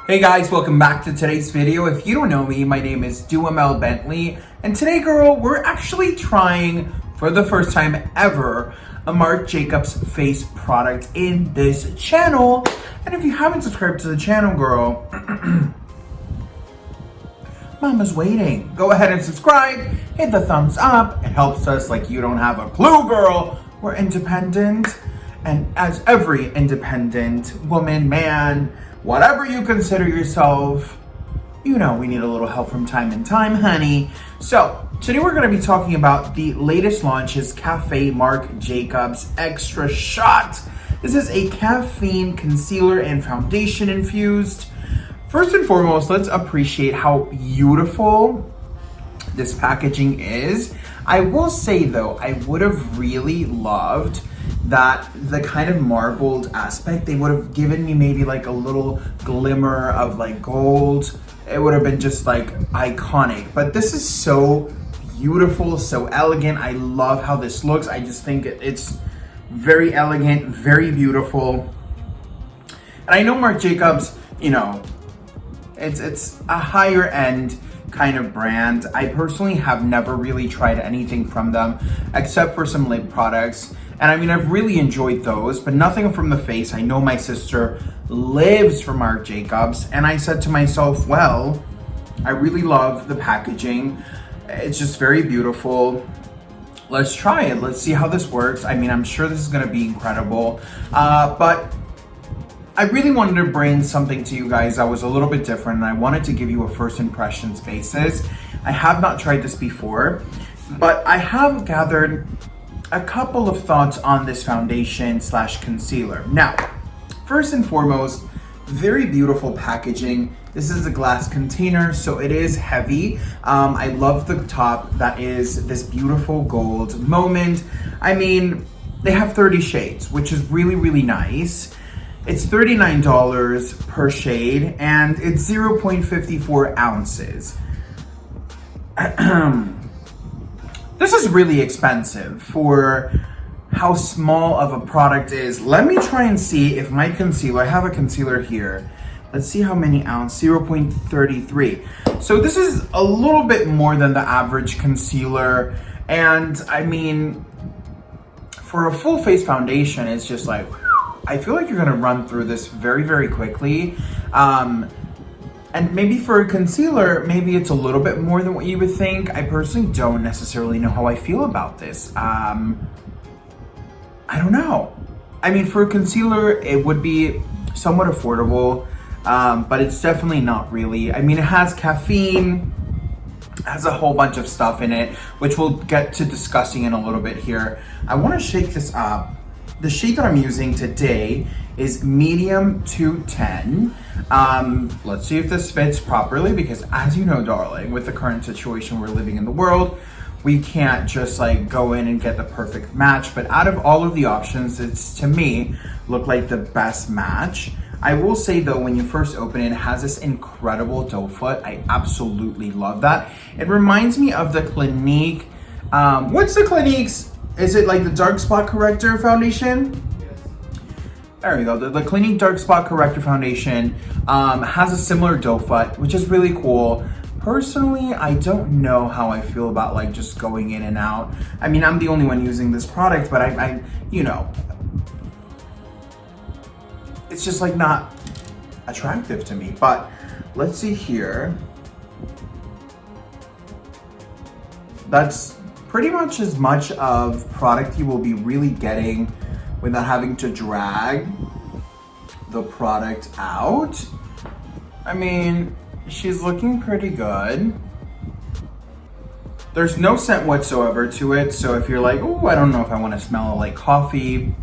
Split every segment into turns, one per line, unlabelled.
Hey guys, welcome back to today's video. If you don't know me, my name is Duhamel Bentley, and today, girl, we're actually trying for the first time ever a MARC Jacobs face product in this channel. And if you haven't subscribed to the channel, girl, Mama's waiting. Go ahead and subscribe, hit the thumbs up. It helps us like you don't have a clue, girl. We're independent, and as every independent woman, man, whatever you consider yourself, you know we need a little help from time to time, honey. So today we're going to be talking about the latest launches, Cafe MARC Jacobs Extra Shot. This is a caffeine concealer and foundation infused. First and foremost, let's appreciate how beautiful this packaging is. I will say though, I would have really loved that the kind of marbled aspect, they would have given me maybe like a little glimmer of like gold. It would have been just like iconic, but this is so beautiful, so elegant. I love how this looks. I just think it's very elegant, very beautiful. And I know MARC Jacobs, you know, it's a higher end kind of brand. I personally have never really tried anything from them except for some lip products. And I mean, I've really enjoyed those, but nothing from the face. I know my sister lives for MARC Jacobs, and I said to myself, well, I really love the packaging. It's just very beautiful. Let's try it. Let's see how this works. I mean, I'm sure this is gonna be incredible, but I really wanted to bring something to you guys that was a little bit different, and I wanted to give you a first impressions basis. I have not tried this before, but I have gathered a couple of thoughts on this foundation slash concealer. Now, first and foremost, very beautiful packaging. This is a glass container, so it is heavy. I love the top that is this beautiful gold moment. I mean, they have 30 shades, which is really, really nice. It's $39 per shade, and it's 0.54 ounces. This is really expensive for how small of a product is. Let me try and see if my concealer, I have a concealer here. Let's see how many ounce, 0.33. So this is a little bit more than the average concealer. And I mean, for a full face foundation, it's just like, I feel like you're gonna run through this very, very quickly. And maybe for a concealer, maybe it's a little bit more than what you would think. I personally don't necessarily know how I feel about this. I don't know. I mean, for a concealer, it would be somewhat affordable, but it's definitely not really. I mean, it has caffeine, has a whole bunch of stuff in it, which we'll get to discussing in a little bit here. I wanna shake this up. The shade that I'm using today is medium 210. Let's see if this fits properly, because as you know, darling, with the current situation we're living in the world, we can't just like go in and get the perfect match. But out of all of the options, it's, to me, look like the best match. I will say though, when you first open it, it has this incredible doe foot. I absolutely love that. It reminds me of the Clinique, what's the Clinique's? Is it like the dark spot corrector foundation? Yes. There we go. The Clinique Dark Spot Corrector Foundation has a similar doe foot, which is really cool. Personally, I don't know how I feel about like just going in and out. I mean, I'm the only one using this product, but I you know, it's just like not attractive to me. But let's see here. That's pretty much as much of product you will be really getting without having to drag the product out. I mean, she's looking pretty good. There's no scent whatsoever to it, so if you're like, oh, I don't know if I want to smell like coffee,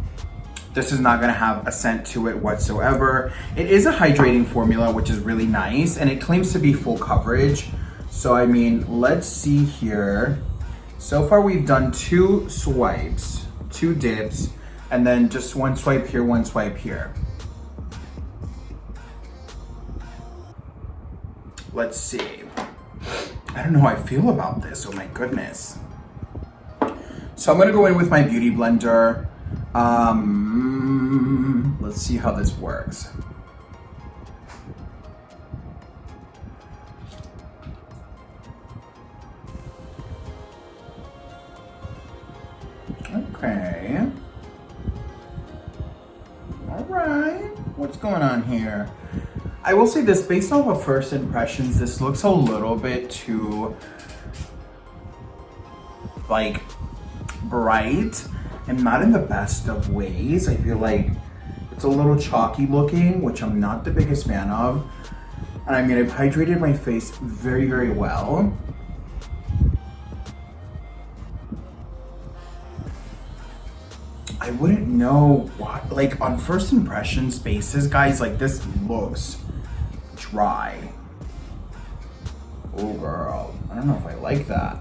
this is not gonna have a scent to it whatsoever. It is a hydrating formula, which is really nice, and it claims to be full coverage. So I mean, let's see here. So far we've done 2 swipes, 2 dips, and then just 1 swipe here, 1 swipe here. Let's see. I don't know how I feel about this, oh my goodness. So I'm gonna go in with my beauty blender. Let's see how this works. going on here? I will say this, based off of first impressions, this looks a little bit too, like, bright, and not in the best of ways. I feel like it's a little chalky looking, which I'm not the biggest fan of. And I mean, I've hydrated my face very, very well. I wouldn't know what, like, on first impressions basis, guys, like, this looks dry. Oh girl, I don't know if I like that.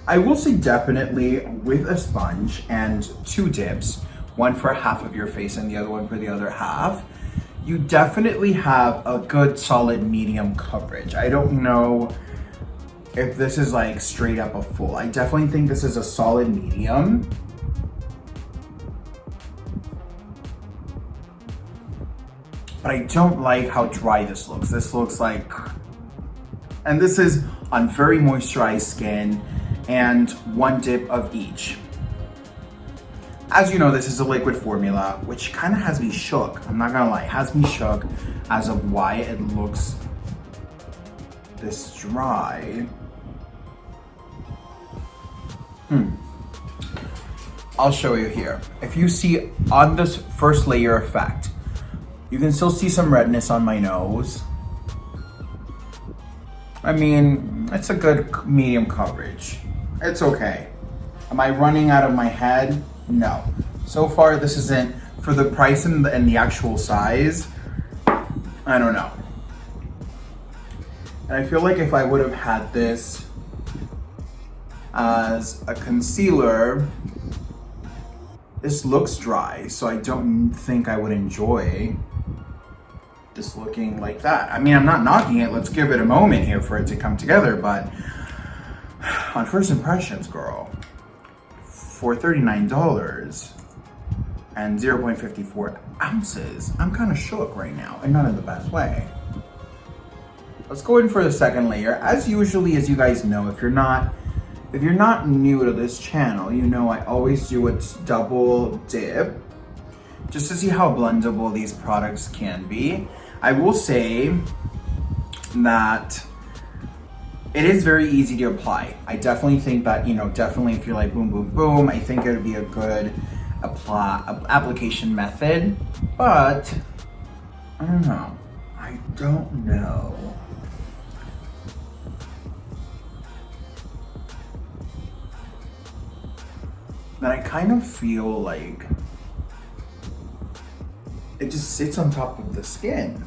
I will say definitely with a sponge and 2 dips, one for half of your face and the other one for the other half, you definitely have a good solid medium coverage. I don't know if this is like straight up a full. I definitely think this is a solid medium. But I don't like how dry this looks. This looks like, and this is on very moisturized skin and 1 dip of each. As you know, this is a liquid formula, which kind of has me shook. I'm not gonna lie, has me shook as of why it looks this dry. I'll show you here. If you see on this first layer effect, you can still see some redness on my nose. I mean, it's a good medium coverage. It's okay. Am I running out of my head? No. So far, this isn't, for the price and the actual size, I don't know. And I feel like if I would have had this as a concealer, this looks dry, so I don't think I would enjoy this looking like that. I mean, I'm not knocking it. Let's give it a moment here for it to come together, but on first impressions, girl, for $39 and 0.54 ounces, I'm kind of shook right now, and not in the best way. Let's go in for the second layer. As usually, as you guys know, if you're not new to this channel, you know I always do a double dip just to see how blendable these products can be. I will say that it is very easy to apply. I definitely think that, you know, definitely if you're like boom, boom, boom, I think it would be a good application method, but I don't know. I don't know. That I kind of feel like it just sits on top of the skin.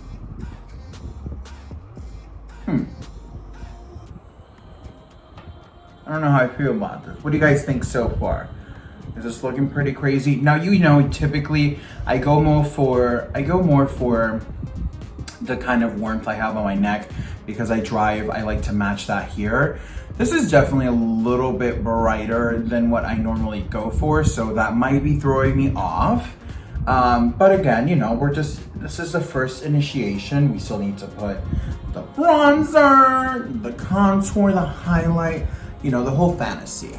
I don't know how I feel about this. What do you guys think so far? Is this looking pretty crazy? Now, you know, typically I go more for the kind of warmth I have on my neck because I drive. I like to match that here. This is definitely a little bit brighter than what I normally go for, so that might be throwing me off. But again, you know, this is the first initiation. We still need to put the bronzer, the contour, the highlight, you know, the whole fantasy.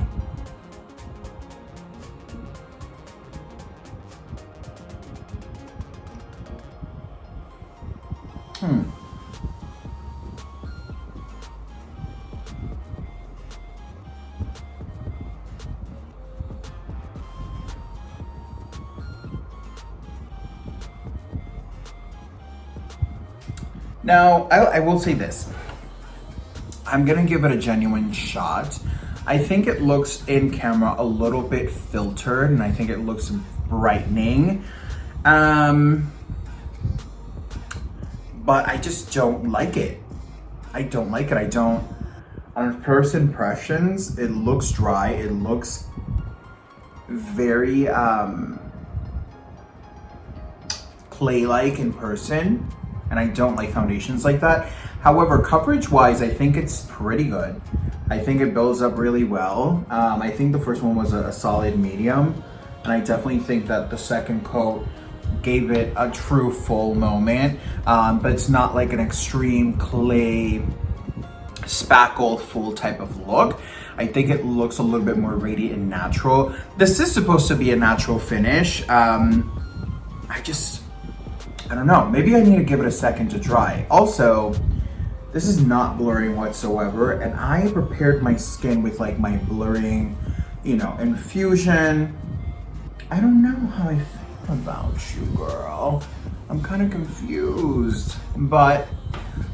Now, I will say this. I'm gonna give it a genuine shot. I think it looks in camera a little bit filtered, and I think it looks brightening. But I just don't like it. I don't like it. I don't. On first impressions, it looks dry. It looks very clay-like in person, and I don't like foundations like that. However, coverage-wise, I think it's pretty good. I think it builds up really well. I think the first one was a solid medium, and I definitely think that the second coat gave it a true full moment, but it's not like an extreme clay spackle full type of look. I think it looks a little bit more radiant and natural. This is supposed to be a natural finish. I don't know, maybe I need to give it a second to dry. Also, this is not blurring whatsoever, and I prepared my skin with like my blurring, you know, infusion. I don't know how I feel about you, girl. I'm kind of confused, but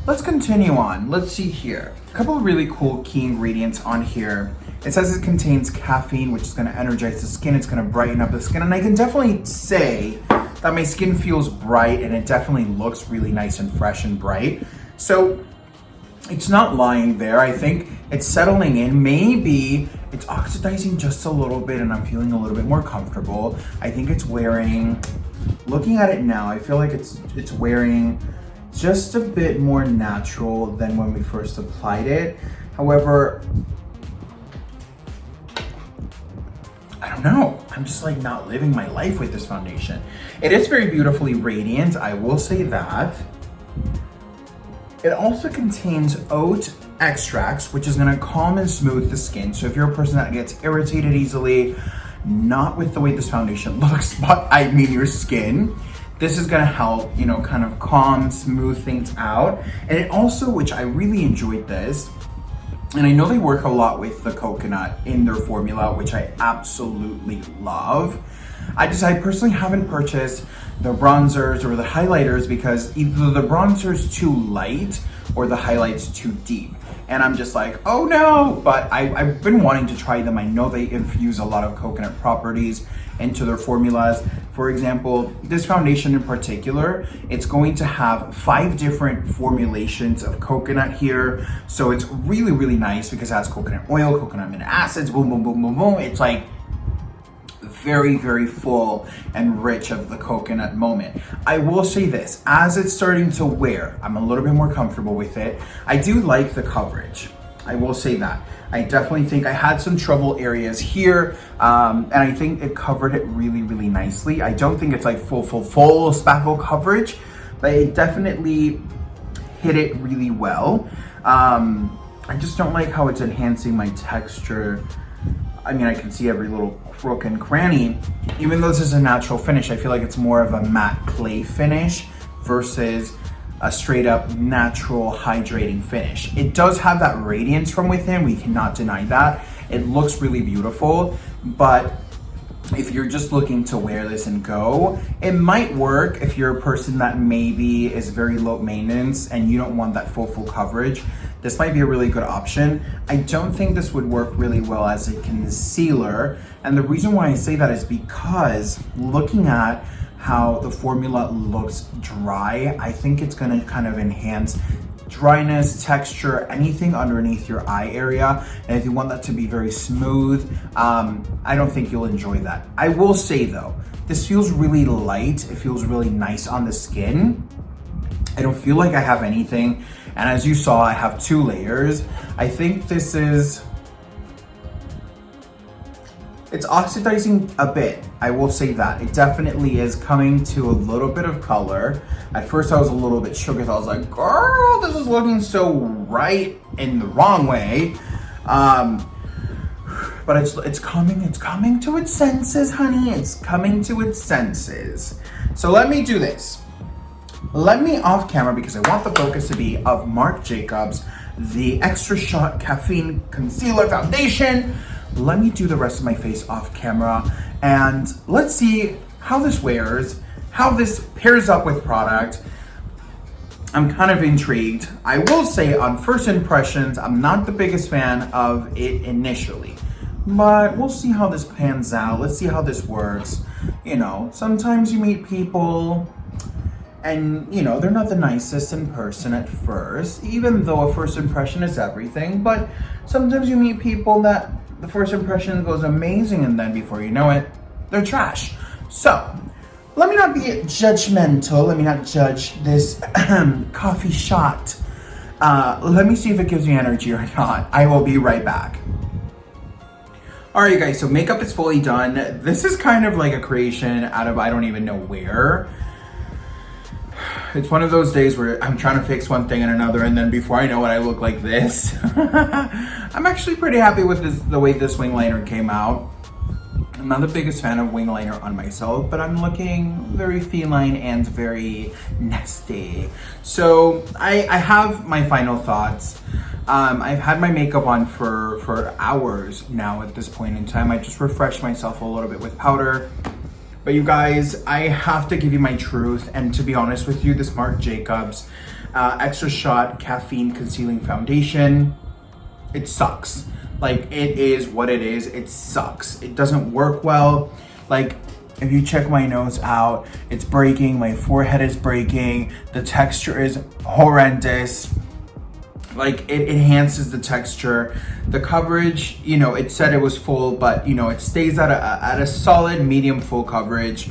let's continue on. Let's see here. A couple of really cool key ingredients on here. It says it contains caffeine, which is gonna energize the skin. It's gonna brighten up the skin, and I can definitely say that my skin feels bright, and it definitely looks really nice and fresh and bright. So it's not lying there. I think it's settling in. Maybe it's oxidizing just a little bit, and I'm feeling a little bit more comfortable. I think it's wearing, looking at it now, I feel like it's wearing just a bit more natural than when we first applied it. However, I don't know. I'm just like not living my life with this foundation. It is very beautifully radiant, I will say that. It also contains oat extracts, which is gonna calm and smooth the skin. So if you're a person that gets irritated easily, not with the way this foundation looks, but I mean your skin, this is gonna help, you know, kind of calm, smooth things out. And it also, which I really enjoyed this, and I know they work a lot with the coconut in their formula, which I absolutely love. I personally haven't purchased the bronzers or the highlighters because either the bronzer's too light or the highlight's too deep. And I'm just like, oh no, but I've been wanting to try them. I know they infuse a lot of coconut properties into their formulas. For example, this foundation in particular, it's going to have 5 different formulations of coconut here. So it's really, really nice because it has coconut oil, coconut amino acids, boom, boom, boom, boom, boom. It's like very, very full and rich of the coconut moment. I will say this, as it's starting to wear, I'm a little bit more comfortable with it. I do like the coverage. I will say that. I definitely think I had some trouble areas here, and I think it covered it really, really nicely. I don't think it's like full spackle coverage, but it definitely hit it really well. I just don't like how it's enhancing my texture. I mean, I can see every little crook and cranny. Even though this is a natural finish, I feel like it's more of a matte clay finish versus a straight up natural hydrating finish. It does have that radiance from within, we cannot deny that. It looks really beautiful, but if you're just looking to wear this and go, it might work if you're a person that maybe is very low maintenance and you don't want that full coverage. This might be a really good option. I don't think this would work really well as a concealer. And the reason why I say that is because looking at how the formula looks dry, I think it's gonna kind of enhance dryness, texture, anything underneath your eye area. And if you want that to be very smooth, I don't think you'll enjoy that. I will say though, this feels really light. It feels really nice on the skin. I don't feel like I have anything. And as you saw, I have 2 layers. I think this is, it's oxidizing a bit. I will say that. It definitely is coming to a little bit of color. At first I was a little bit shook. I was like, girl, this is looking so right in the wrong way. But it's coming to its senses, honey. It's coming to its senses. So let me do this. Let me off camera, because I want the focus to be of MARC Jacobs, the Extra Shot Caffeine Concealer Foundation. Let me do the rest of my face off camera and let's see how this wears, how this pairs up with product. I'm kind of intrigued. I will say on first impressions, I'm not the biggest fan of it initially, but we'll see how this pans out. Let's see how this works. You know, sometimes you meet people and, you know, they're not the nicest in person at first, even though a first impression is everything. But sometimes you meet people that the first impression goes amazing, and then before you know it, they're trash. So, let me not be judgmental. Let me not judge this coffee shot. Let me see if it gives me energy or not. I will be right back. All right, guys, so makeup is fully done. This is kind of like a creation out of I don't even know where. It's one of those days where I'm trying to fix one thing and another, and then before I know it, I look like this. I'm actually pretty happy with the way this wing liner came out. I'm not the biggest fan of wing liner on myself, but I'm looking very feline and very nasty. So I have my final thoughts. I've had my makeup on for hours now at this point in time. I just refreshed myself a little bit with powder. But you guys, I have to give you my truth. And to be honest with you, this MARC Jacobs Extra Shot Caffeine Concealing Foundation, it sucks. Like, it is what it is. It sucks. It doesn't work well. Like, if you check my nose out, it's breaking. My forehead is breaking. The texture is horrendous. Like, it enhances the texture. The coverage, you know, it said it was full, but, you know, it stays at a solid medium full coverage.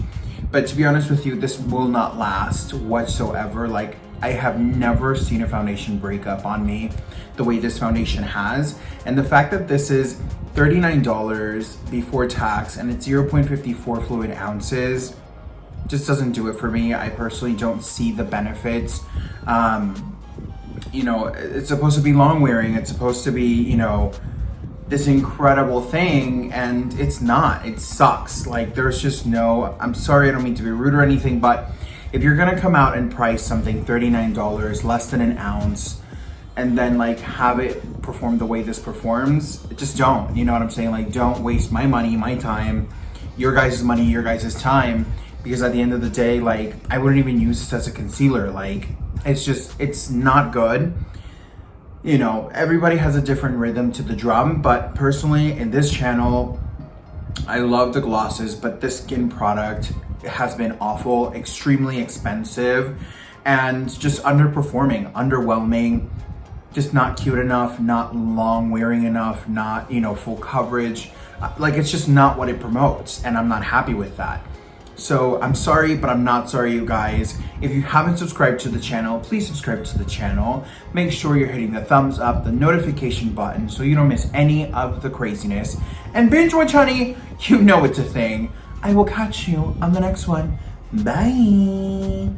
But to be honest with you, this will not last whatsoever. Like, I have never seen a foundation break up on me the way this foundation has. And the fact that this is $39 before tax and it's 0.54 fluid ounces just doesn't do it for me. I personally don't see the benefits. You know, it's supposed to be long wearing. It's supposed to be, you know, this incredible thing, and it's not. It sucks. Like, there's just no, I'm sorry, I don't mean to be rude or anything, but if you're gonna come out and price something $39, less than an ounce, and then like have it perform the way this performs, just don't. You know what I'm saying? Like, don't waste my money, my time, your guys' money, your guys' time, because at the end of the day, like, I wouldn't even use this as a concealer. Like, it's just, it's not good. You know, everybody has a different rhythm to the drum, but personally in this channel, I love the glosses, but this skin product has been awful, extremely expensive, and just underperforming, underwhelming, just not cute enough, not long wearing enough, not, you know, full coverage. Like, it's just not what it promotes, and I'm not happy with that. So I'm sorry, but I'm not sorry, you guys. If you haven't subscribed to the channel, please subscribe to the channel. Make sure you're hitting the thumbs up, the notification button, so you don't miss any of the craziness. And binge watch, honey, you know it's a thing. I will catch you on the next one. Bye.